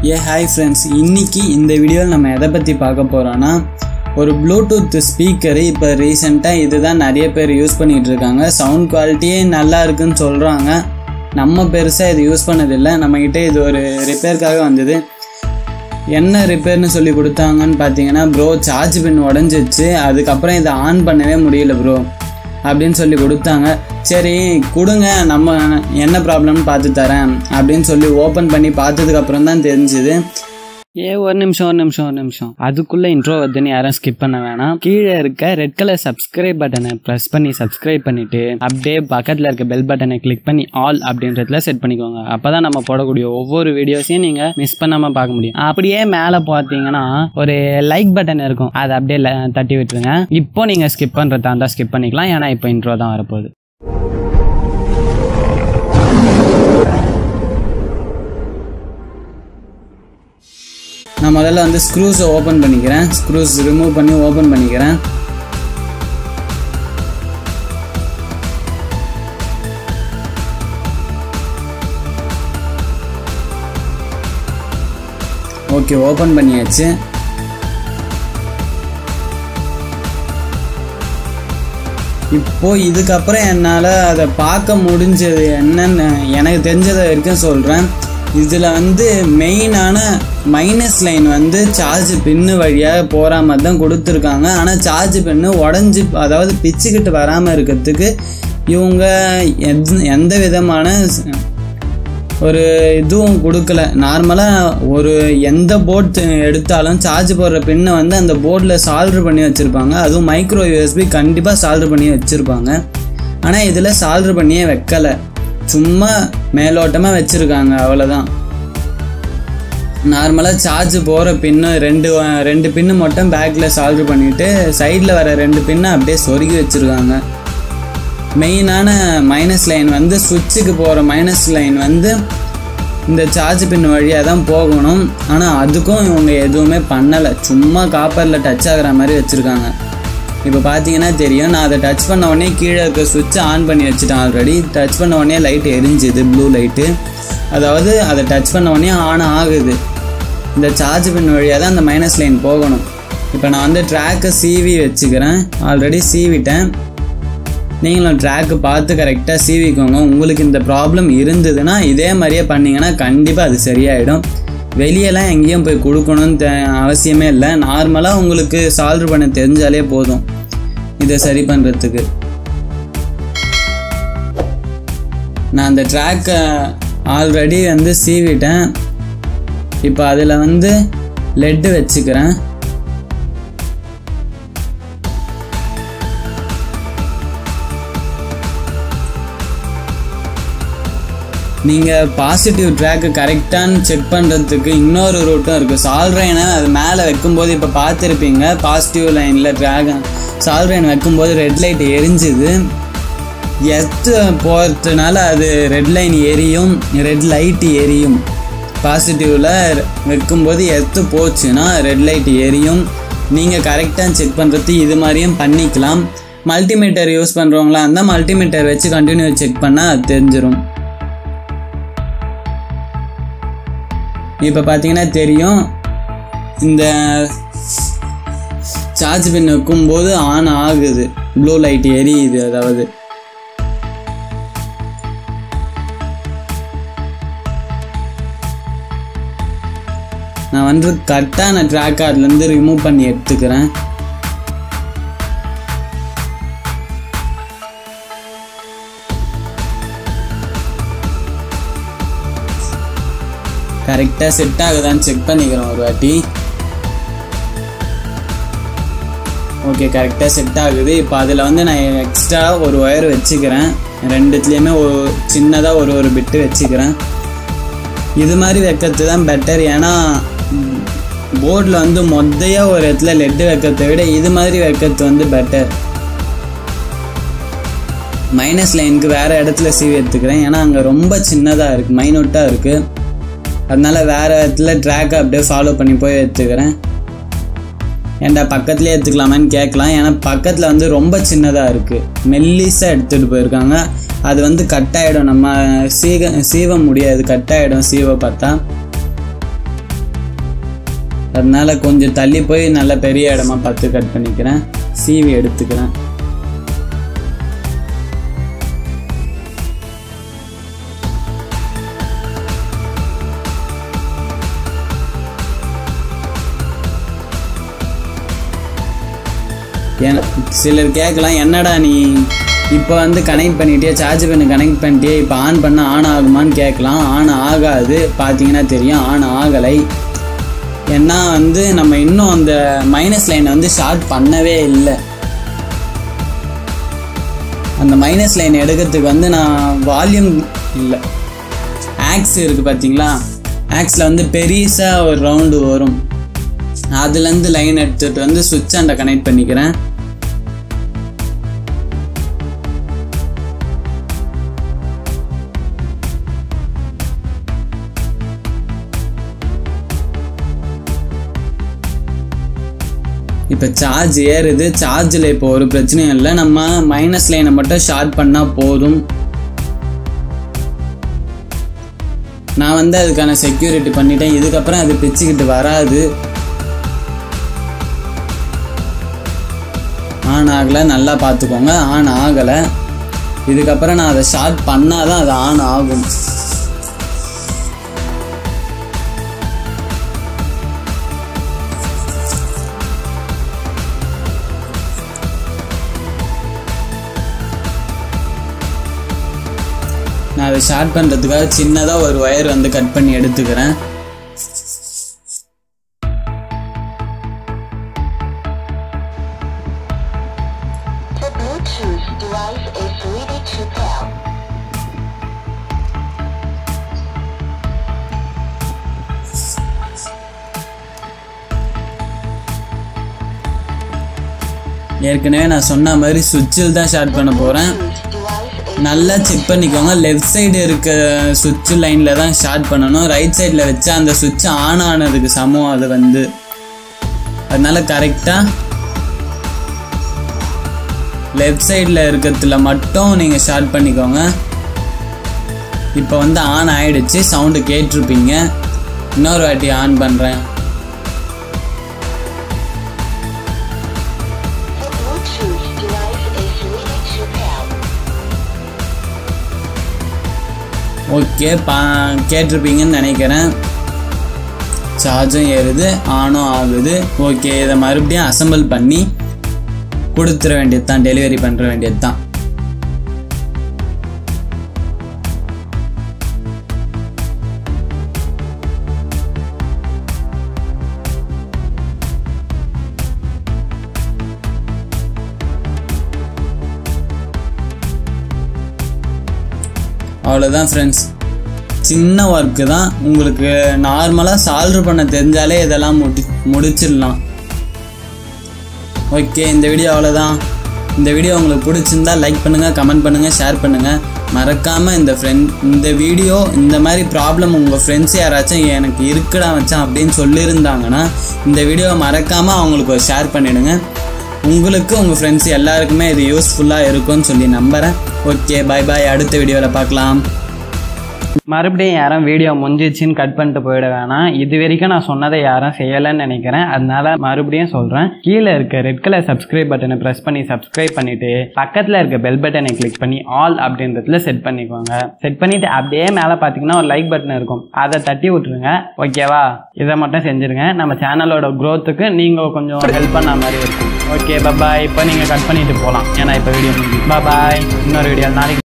Hi friends, இன்றைக்கி இந்த வீடியோவில் நம்ம எதை பற்றி பார்க்க போகிறோன்னா, ஒரு ப்ளூடூத் ஸ்பீக்கரு இப்போ ரீசெண்டாக இதுதான் நிறைய பேர் யூஸ் பண்ணிகிட்டு இருக்காங்க. சவுண்ட் குவாலிட்டியே நல்லா இருக்குன்னு சொல்கிறாங்க. நம்ம பெருசாக இது யூஸ் பண்ணதில்லை. நம்மக்கிட்ட இது ஒரு ரிப்பேருக்காக வந்தது. என்ன ரிப்பேர்னு சொல்லி கொடுத்தாங்கன்னு பார்த்தீங்கன்னா, ப்ரோ சார்ஜ் பின் உடஞ்சிச்சு, அதுக்கப்புறம் இதை ஆன் பண்ணவே முடியல ப்ரோ அப்படின்னு சொல்லி கொடுத்தாங்க. சரி கொடுங்க, நம்ம என்ன ப்ராப்ளம்னு பார்த்து தரேன் அப்படின்னு சொல்லி ஓப்பன் பண்ணி பார்த்ததுக்கப்புறம் தான் தெரிஞ்சுது. ஒரு நிமிஷம் அதுக்குள்ளே இன்ட்ரோ வருதுன்னு யாரும் ஸ்கிப் பண்ண வேணாம். கீழே இருக்க ரெட் கலர் சப்ஸ்கிரைப் பட்டனை ப்ரெஸ் பண்ணி சப்ஸ்கிரைப் பண்ணிவிட்டு அப்படியே பக்கத்தில் இருக்க பெல் பட்டனை கிளிக் பண்ணி ஆல் அப்படின்றதுல செட் பண்ணிக்கோங்க. அப்போ தான் நம்ம போடக்கூடிய ஒவ்வொரு வீடியோஸையும் நீங்கள் மிஸ் பண்ணாமல் பார்க்க முடியும். அப்படியே மேலே பார்த்தீங்கன்னா ஒரு லைக் பட்டன் இருக்கும், அதை அப்படியே தட்டி விட்டுருங்க. இப்போ நீங்கள் ஸ்கிப் பண்ணுறதா இருந்தால் ஸ்கிப் பண்ணிக்கலாம், ஏன்னா இப்போ இன்ட்ரோ தான் வரப்போகுது. நான் முதல்ல வந்து ஸ்க்ரூஸை ஓப்பன் பண்ணிக்கிறேன். ஸ்க்ரூஸ் ரிமூவ் பண்ணி ஓப்பன் பண்ணிக்கிறேன். ஓகே, ஓப்பன் பண்ணியாச்சு. இப்போ இதுக்கப்புறம் என்னால் அதை பார்க்க முடிஞ்சது என்னன்னு எனக்கு தெரிஞ்சதை வரைக்கும் சொல்கிறேன். இதில் வந்து மெயினான மைனஸ் லைன் வந்து சார்ஜ் பின்னு வழியாக போகிற மாதிரி தான் கொடுத்துருக்காங்க. ஆனால் சார்ஜ் பின்னு உடஞ்சி, அதாவது பிச்சுக்கிட்டு வராமல் இருக்கிறதுக்கு இவங்க எந்த விதமான ஒரு இதுவும் கொடுக்கல. நார்மலாக ஒரு எந்த போர்ட் எடுத்தாலும் சார்ஜ் போடுற பின்னை வந்து அந்த போர்டில் சால்டர் பண்ணி வச்சுருப்பாங்க. அதுவும் மைக்ரோ யூஎஸ்பி கண்டிப்பாக சால்டர் பண்ணி வச்சுருப்பாங்க. ஆனால் இதில் சால்டர் பண்ணியே வைக்கலை, சும்மா மேலோட்டமாக வச்சுருக்காங்க, அவ்வளோதான். நார்மலாக சார்ஜ் போகிற பின்னு ரெண்டு பின்னு மட்டும் பேக்கில் சால்டர் பண்ணிவிட்டு சைடில் வர 2 பின்னை அப்படியே சொருகி வச்சுருக்காங்க. மெயினான மைனஸ் லைன் வந்து சுவிட்சுக்கு போகிற மைனஸ் லைன் வந்து இந்த சார்ஜ் பின் வழியாக தான் போகணும். ஆனால் அதுக்கும் இவங்க எதுவுமே பண்ணலை, சும்மா காப்பரில் டச் ஆகிற மாதிரி வச்சுருக்காங்க. இப்போ பார்த்தீங்கன்னா தெரியும், நான் அதை டச் பண்ண உடனே கீழே இருக்க சுவிட்சை ஆன் பண்ணி வச்சுட்டேன். ஆல்ரெடி டச் பண்ண உடனே லைட் எரிஞ்சுது, ப்ளூ லைட்டு. அதாவது அதை டச் பண்ண உடனே ஆன் ஆகுது. இந்த சார்ஜ் பின் வழியாக தான் அந்த மைனஸ் லைன் போகணும். இப்போ நான் வந்து ட்ராக்கை சீவி வச்சுக்கிறேன். ஆல்ரெடி சீவிட்டேன். நீங்களும் ட்ராக்கு பார்த்து கரெக்டாக சீவிக்கோங்க. உங்களுக்கு இந்த ப்ராப்ளம் இருந்ததுன்னா இதே மாதிரியே பண்ணிங்கன்னா கண்டிப்பாக அது சரியாயிடும். வெளியெல்லாம் எங்கேயும் போய் கொடுக்கணும்னு அவசியமே இல்லை. நார்மலாக உங்களுக்கு சால்வ் பண்ண தெரிஞ்சாலே போதும் இதை சரி பண்ணுறதுக்கு. நான் அந்த ட்ராக்கை ஆல்ரெடி வந்து சீவிட்டேன். இப்போ அதில் வந்து லெட்டு வச்சுக்கிறேன். நீங்கள் பாசிட்டிவ் ட்ராக்கு கரெக்டானு செக் பண்ணுறதுக்கு இன்னொரு ரூட்டும் இருக்குது. சால்ட்ரைனை அது மேலே வைக்கும்போது இப்போ பார்த்துருப்பீங்க, பாசிட்டிவ் லைனில் சால்ட்ரைன் வைக்கும்போது ரெட் லைட் எரிஞ்சுது. எர்த்து போகிறதுனால அது ரெட் லைன் எரியும், ரெட் லைட் எரியும். பாசிட்டிவில் வைக்கும்போது எர்த்து போச்சுன்னா ரெட் லைட் எரியும். நீங்கள் கரெக்டாக செக் பண்ணுறது இது மாதிரியும் பண்ணிக்கலாம். மல்டிமீட்டர் யூஸ் பண்ணுறவங்களா இருந்தால் மல்டிமீட்டர் வச்சு கண்டினியூ செக் பண்ணால் அது தெரிஞ்சிடும். இப்போ பார்த்தீங்கன்னா தெரியும், இந்த சார்ஜ் பின் வைக்கும்போது ஆன் ஆகுது, ப்ளூ லைட் எரியுது. அதாவது நான் வந்து கரெக்டான ட்ராக்கை அதுலேருந்து ரிமூவ் பண்ணி எடுத்துக்கிறேன். கரெக்டாக செட் ஆகுதான்னு செக் பண்ணிக்கிறோம் ஒரு வாட்டி. ஓகே, கரெக்டாக செட் ஆகுது. இப்போ அதில் வந்து நான் எக்ஸ்ட்ரா ஒரு ஒயர் வச்சுக்கிறேன். ரெண்டுத்துலேயுமே சின்னதாக ஒரு பிட்டு வச்சுக்கிறேன். இது மாதிரி வைக்கிறது தான் பெட்டர். ஏன்னா போர்டில் வந்து மொத்தையாக ஒரு இடத்துல லெட்டு வைக்கிறத விட இது மாதிரி வைக்கிறது வந்து பெட்டர். மைனஸ் லைனுக்கு வேறு இடத்துல சீவி எடுத்துக்கிறேன். ஏன்னா அங்கே ரொம்ப சின்னதாக இருக்குது, மைனூட்டாக இருக்குது. அதனால் வேறு இடத்துல ட்ராக்கை அப்படியே ஃபாலோ பண்ணி போய் எடுத்துக்கிறேன். ஏன்டா பக்கத்துலேயே எடுத்துக்கலாமான்னு கேட்கலாம். ஏன்னா பக்கத்தில் வந்து ரொம்ப சின்னதாக இருக்குது, மெல்லிஸாக எடுத்துகிட்டு போயிருக்காங்க. அது வந்து கட் ஆகிடும், நம்ம சீவ முடியாது, கட் ஆகிடும் சீவை பார்த்தா. அதனால கொஞ்சம் தள்ளி போய் நல்ல பெரிய இடமா பார்த்து கட் பண்ணிக்கிறேன். சீவி எடுத்துக்கிறேன். சிலர் கேட்கலாம், என்னடா நீ இப்போ வந்து கனெக்ட் பண்ணிட்டியே, சார்ஜ் பண்ணி கனெக்ட் பண்ணிட்டியே, இப்போ ஆன் பண்ண ஆன் ஆகுமான்னு கேட்கலாம். ஆன் ஆகாது, பார்த்தீங்கன்னா தெரியும் ஆன் ஆகலை. ஏன்னா வந்து நம்ம இன்னும் அந்த மைனஸ் லைனை வந்து ஷார்ட் பண்ணவே இல்லை. அந்த மைனஸ் லைன் எடுக்கிறதுக்கு வந்து நான் வால்யூம் இல்லை, ஆக்ஸ் இருக்குது பார்த்தீங்களா, ஆக்ஸில் வந்து பெருசாக ஒரு ரவுண்டு வரும், அதுலேருந்து லைன் எடுத்துகிட்டு வந்து சுவிட்ச் ஆண்ட கனெக்ட் பண்ணிக்கிறேன். இப்போ சார்ஜ் ஏறுது. சார்ஜில் இப்போ ஒரு பிரச்சனையும் இல்லை, நம்ம மைனஸ் லைனை மட்டும் ஷார்ட் பண்ணால் போதும். நான் வந்து அதுக்கான செக்யூரிட்டி பண்ணிட்டேன். இதுக்கப்புறம் அது பிச்சுக்கிட்டு வராது. ஆன் ஆகலை, நல்லா பார்த்துக்கோங்க. ஆன் ஆகலை. இதுக்கப்புறம் நான் அதை ஷார்ட் பண்ணால் தான் அது ஆன் ஆகும். நான் அதை ஷார்ட் பண்ணுறதுக்காக சின்னதாக ஒரு ஒயர் வந்து கட் பண்ணி எடுத்துக்கிறேன். ஏற்கனவே நான் சொன்ன மாதிரி சுவிட்சில் தான் ஷார்ட் பண்ண போகிறேன். நல்லா செக் பண்ணிக்கோங்க. லெஃப்ட் சைடு இருக்க சுவிட்ச் லைனில் தான் ஷார்ட் பண்ணணும். ரைட் சைடில் வச்சா அந்த சுவிட்ச் ஆன் ஆனதுக்கு சமம் அது வந்து. அதனால கரெக்டாக லெஃப்ட் சைடில் இருக்கிறதுல மட்டும் நீங்கள் ஷார்ட் பண்ணிக்கோங்க. இப்போ வந்து ஆன் ஆகிடுச்சு, சவுண்டு கேட்டிருப்பீங்க. இன்னொரு வாட்டி ஆன் பண்ணுறேன். ஓகே, கேட்டிருப்பீங்கன்னு நினைக்கிறேன். சார்ஜும் ஏறுது, ஆனும் ஆகுது. ஓகே, இதை மறுபடியும் அசம்பிள் பண்ணி கொடுத்துட வேண்டியது தான், டெலிவரி பண்ணுற வேண்டியது தான். அவ்வளோதான் ஃப்ரெண்ட்ஸ், சின்ன ஒர்க்கு தான். உங்களுக்கு நார்மலாக சால்வ் பண்ண தெரிஞ்சாலே இதெல்லாம் முடிச்சிடலாம். ஓகே, இந்த வீடியோ அவ்வளோதான். இந்த வீடியோ உங்களுக்கு பிடிச்சிருந்தா லைக் பண்ணுங்கள், கமெண்ட் பண்ணுங்கள், ஷேர் பண்ணுங்கள். மறக்காமல் இந்த வீடியோ இந்த மாதிரி ப்ராப்ளம் உங்கள் ஃப்ரெண்ட்ஸ் யாராச்சும் எனக்கு இருக்குடா வச்சான் அப்படின்னு சொல்லியிருந்தாங்கன்னா இந்த வீடியோவை மறக்காமல் அவங்களுக்கு ஒரு ஷேர் பண்ணிவிடுங்க. உங்களுக்கு உங்கள் ஃப்ரெண்ட்ஸ் எல்லாருக்குமே இது யூஸ்ஃபுல்லாக இருக்கும்னு சொல்லி நம்புகிறேன். ஓகே, பாய் பாய். அடுத்த வீடியோவில் பார்க்கலாம். மறுபடியும் யாரும் வீடியோ முடிஞ்சிச்சின்னு கட் பண்ணிட்டு போயிட வேணாம். இது வரைக்கும் நான் சொன்னதை யாரும் செய்யலைன்னு நினைக்கிறேன். அதனால மறுபடியும் சொல்கிறேன். கீழே இருக்க ரெட் கலர் சப்ஸ்கிரைப் பட்டனை ப்ரெஸ் பண்ணி சப்ஸ்கிரைப் பண்ணிவிட்டு பக்கத்தில் இருக்க பெல் பட்டனை கிளிக் பண்ணி ஆல் அப்படின்றதுல செட் பண்ணிக்கோங்க. செட் பண்ணிவிட்டு அப்படியே மேலே பார்த்தீங்கன்னா ஒரு லைக் பட்டன் இருக்கும், அதை தட்டி விட்டுருங்க. ஓகேவா? இதை மட்டும் செஞ்சுருங்க. நம்ம சேனலோட க்ரோத்துக்கு நீங்கள் கொஞ்சம் ஹெல்ப் பண்ண மாதிரி இருக்கும். ஓகே, பாய். இப்போ நீங்கள் கட் பண்ணிட்டு போகலாம், ஏன்னா இப்போ வீடியோ முடிஞ்சு. பாய். இன்னொரு வீடியோ நாளைக்கு